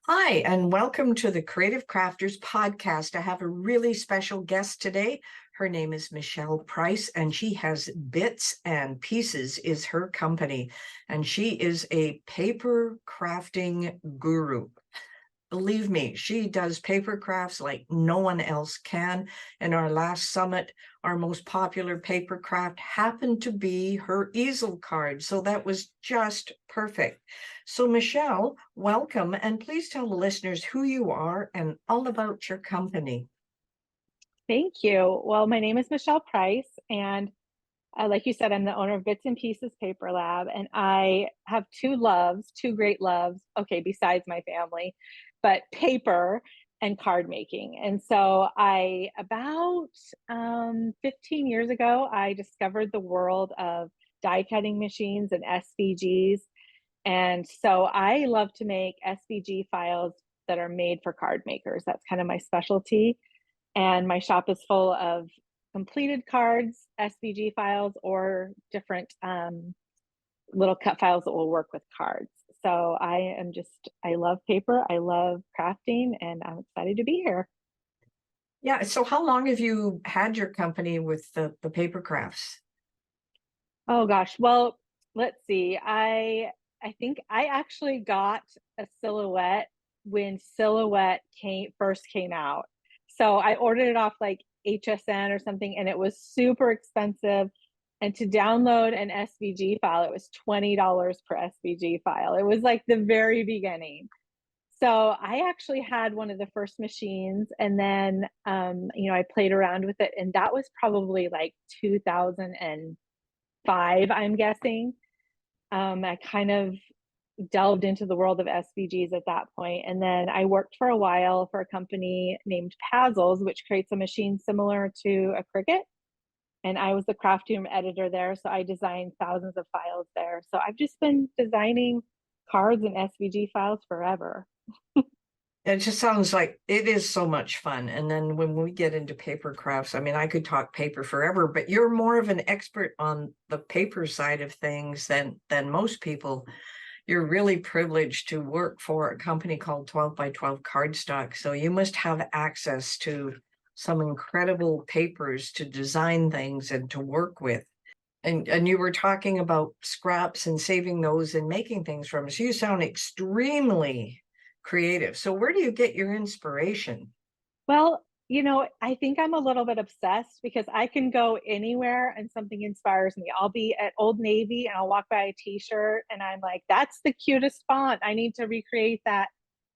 Hi, and welcome to the Creative Crafters podcast. I have a really special guest today. Her name is Michelle Price, and she has Bits and Pieces is her company, and she is a paper crafting guru. Believe me, she does paper crafts like no one else can. In our last summit, our most popular paper craft happened to be her easel card. So that was just perfect. So Michelle, welcome. And please tell the listeners who you are and all about your company. Thank you. Well, my name is Michelle Price, and like you said, I'm the owner of Bits and Pieces Paper Lab, and I have two great loves. Okay, besides my family, but paper and card making. And so, about 15 years ago, I discovered the world of die cutting machines and SVGs, and so I love to make SVG files that are made for card makers. That's kind of my specialty, and my shop is full of completed cards, SVG files, or different little cut files that will work with cards. So I love paper, I love crafting, and I'm excited to be here. Yeah. So how long have you had your company with the paper crafts? Oh gosh, well, let's see. I think I actually got a silhouette when silhouette first came out. So I ordered it off like HSN or something, and it was super expensive. And to download an SVG file, it was $20 per SVG file. It was like the very beginning. So I actually had one of the first machines, and then I played around with it, and that was probably like 2005, I'm guessing. I kind of delved into the world of SVGs at that point. And then I worked for a while for a company named Pazzles, which creates a machine similar to a Cricut. And I was the crafty room editor there. So I designed thousands of files there. So I've just been designing cards and SVG files forever. It just sounds like it is so much fun. And then when we get into paper crafts, I mean, I could talk paper forever, but you're more of an expert on the paper side of things than most people. You're really privileged to work for a company called 12 by 12 Cardstock. So you must have access to some incredible papers to design things and to work with. And you were talking about scraps and saving those and making things from. So you sound extremely creative. So where do you get your inspiration? Well, I think I'm a little bit obsessed because I can go anywhere and something inspires me. I'll be at Old Navy and I'll walk by a t-shirt and I'm like, that's the cutest font. I need to recreate that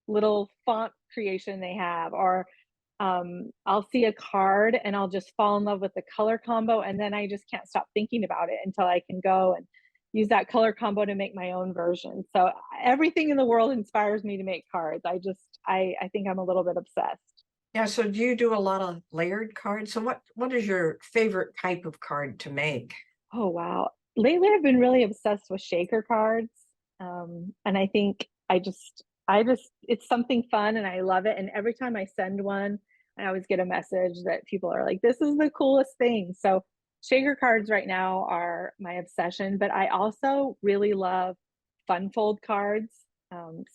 little font creation they have. Or I'll see a card and I'll just fall in love with the color combo. And then I just can't stop thinking about it until I can go and use that color combo to make my own version. So everything in the world inspires me to make cards. I think I'm a little bit obsessed. Yeah, so do you do a lot of layered cards? So what is your favorite type of card to make? Oh, wow. Lately, I've been really obsessed with shaker cards. And I think it's something fun and I love it. And every time I send one, I always get a message that people are like, this is the coolest thing. So, shaker cards right now are my obsession, but I also really love fun fold cards.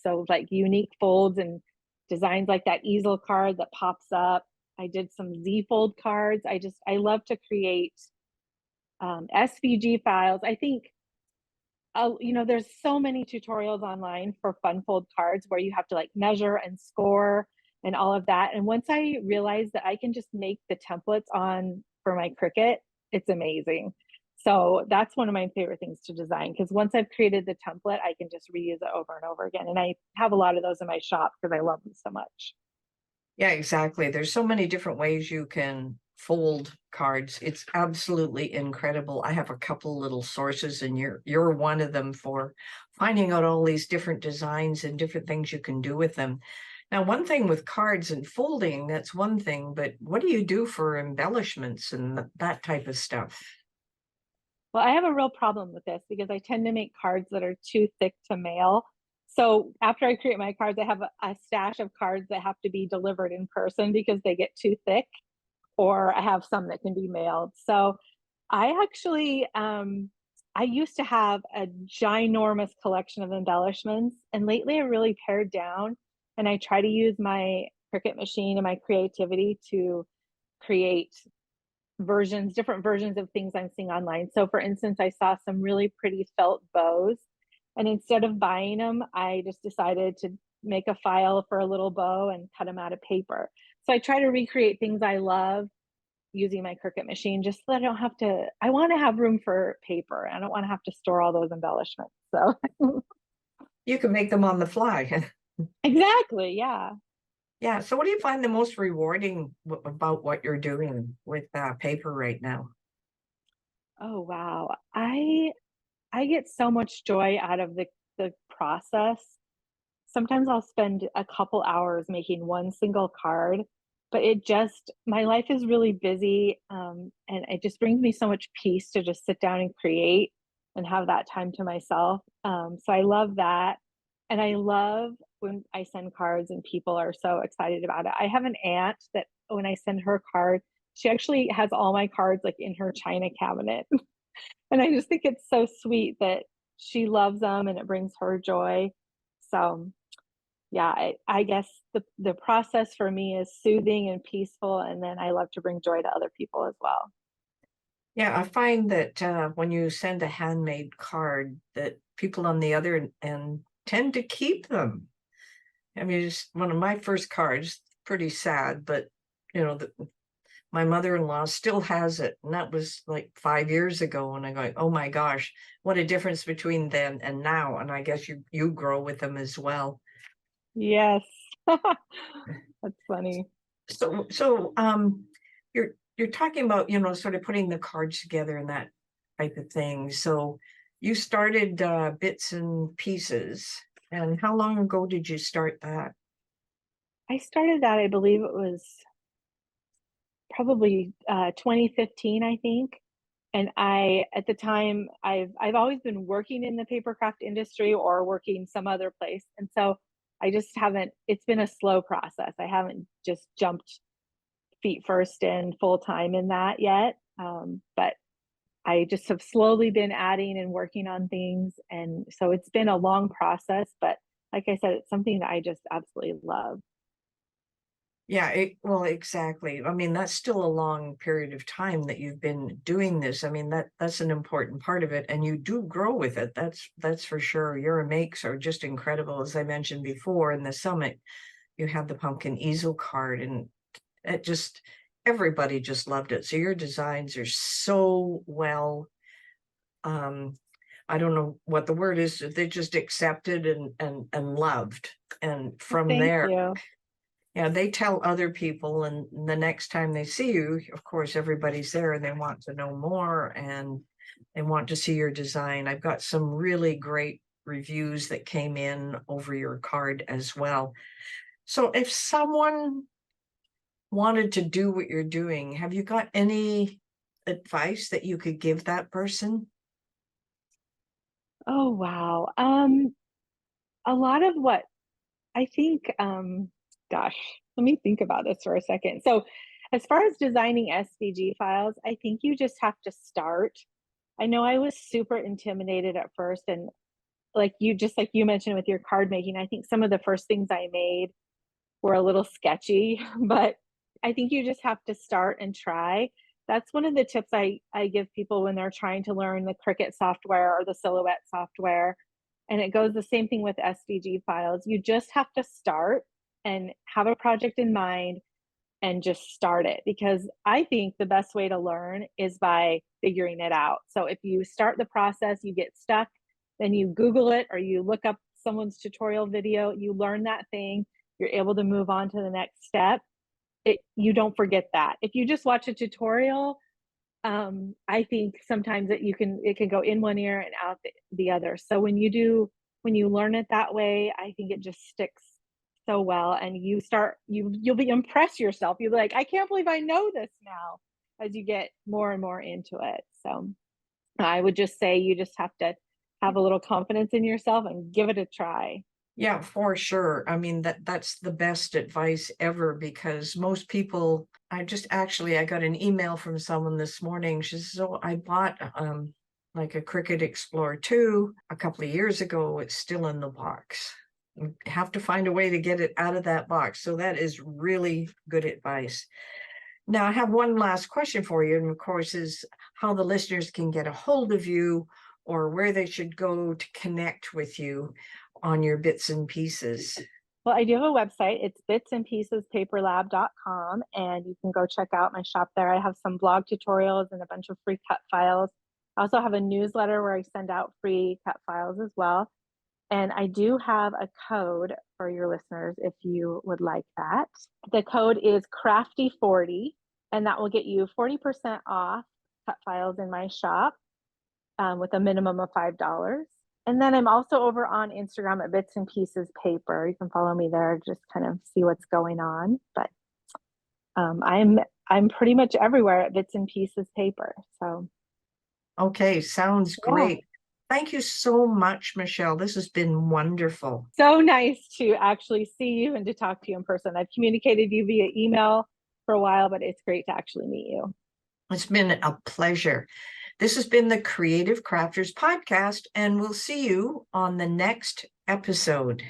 So, like unique folds and designs like that easel card that pops up. I did some Z fold cards. I love to create SVG files. I think, there's so many tutorials online for fun fold cards where you have to like measure and score and all of that. And once I realized that I can just make the templates on for my Cricut, it's amazing. So that's one of my favorite things to design because once I've created the template, I can just reuse it over and over again. And I have a lot of those in my shop because I love them so much. Yeah, exactly. There's so many different ways you can fold cards. It's absolutely incredible. I have a couple little sources and you're one of them for finding out all these different designs and different things you can do with them. Now, one thing with cards and folding, that's one thing, but what do you do for embellishments and that type of stuff? Well, I have a real problem with this because I tend to make cards that are too thick to mail. So after I create my cards, I have a stash of cards that have to be delivered in person because they get too thick, or I have some that can be mailed. So I actually, I used to have a ginormous collection of embellishments, and lately I really pared down and I try to use my Cricut machine and my creativity to create different versions of things I'm seeing online. So for instance, I saw some really pretty felt bows, and instead of buying them, I just decided to make a file for a little bow and cut them out of paper. So I try to recreate things I love using my Cricut machine just so that I don't have to. I want to have room for paper. I don't want to have to store all those embellishments. So You can make them on the fly. exactly, yeah. Yeah. So what do you find the most rewarding about what you're doing with paper right now? Oh wow. I get so much joy out of the process. Sometimes I'll spend a couple hours making one single card, but my life is really busy, and it just brings me so much peace to just sit down and create and have that time to myself. So I love that. And I love when I send cards and people are so excited about it. I have an aunt that when I send her card, she actually has all my cards like in her china cabinet. And I just think it's so sweet that she loves them and it brings her joy. So yeah, I guess the process for me is soothing and peaceful, and then I love to bring joy to other people as well. Yeah, I find that when you send a handmade card, that people on the other end tend to keep them. I mean, it's one of my first cards, pretty sad, but you know, my mother-in-law still has it, and that was like 5 years ago. And I'm going, oh my gosh, what a difference between then and now. And I guess you grow with them as well. Yes. That's funny. So you're talking about, sort of putting the cards together and that type of thing. So you started Bits and Pieces, and how long ago did you start that? I started that, I believe it was probably 2015, I think. And at the time, I've always been working in the paper craft industry or working some other place. And so I just haven't, it's been a slow process. I haven't just jumped feet first in full time in that yet. But I just have slowly been adding and working on things. And so it's been a long process, but like I said, it's something that I just absolutely love. Yeah, well, exactly. I mean, that's still a long period of time that you've been doing this. I mean, that's an important part of it, and you do grow with it. That's for sure. Your makes are just incredible. As I mentioned before in the summit, you had the pumpkin easel card, and it just everybody just loved it. So your designs are so well, um, I don't know what the word is, they're just accepted and loved. And Well, from thank there, you. yeah, they tell other people, and the next time they see you, of course, everybody's there and they want to know more and they want to see your design. I've got some really great reviews that came in over your card as well. So if someone wanted to do what you're doing, have you got any advice that you could give that person? Oh, wow. A lot of what I think, gosh, let me think about this for a second. So, as far as designing SVG files, I think you just have to start. I know I was super intimidated at first, and just like you mentioned with your card making, I think some of the first things I made were a little sketchy, but I think you just have to start and try. That's one of the tips I give people when they're trying to learn the Cricut software or the Silhouette software. And it goes the same thing with SVG files. You just have to start and have a project in mind and just start it, because I think the best way to learn is by figuring it out. So if you start the process, you get stuck, then you Google it or you look up someone's tutorial video, you learn that thing, you're able to move on to the next step. You don't forget that. If you just watch a tutorial, I think sometimes it can go in one ear and out the other. So when you learn it that way, I think it just sticks so well, and you'll be impress yourself. You'll be like, I can't believe I know this now, as you get more and more into it. So I would just say you just have to have a little confidence in yourself and give it a try. Yeah, for sure. I mean, that's the best advice ever, because most people, I got an email from someone this morning. She says, "Oh, I bought like a Cricut Explorer 2 a couple of years ago. It's still in the box." have to find a way to get it out of that box. So that is really good advice. Now, I have one last question for you, and of course, is how the listeners can get a hold of you or where they should go to connect with you on your bits and pieces. Well, I do have a website. It's bitsandpiecespaperlab.com, and you can go check out my shop there. I have some blog tutorials and a bunch of free cut files. I also have a newsletter where I send out free cut files as well. And I do have a code for your listeners if you would like that. The code is Crafty40, and that will get you 40% off cut files in my shop with a minimum of $5. And then I'm also over on Instagram at Bits and Pieces Paper. You can follow me there, just kind of see what's going on. But I'm pretty much everywhere at Bits and Pieces Paper. So okay, sounds great. Thank you so much, Michelle. This has been wonderful. So nice to actually see you and to talk to you in person. I've communicated you via email for a while, but it's great to actually meet you. It's been a pleasure. This has been the Creative Crafters Podcast, and we'll see you on the next episode.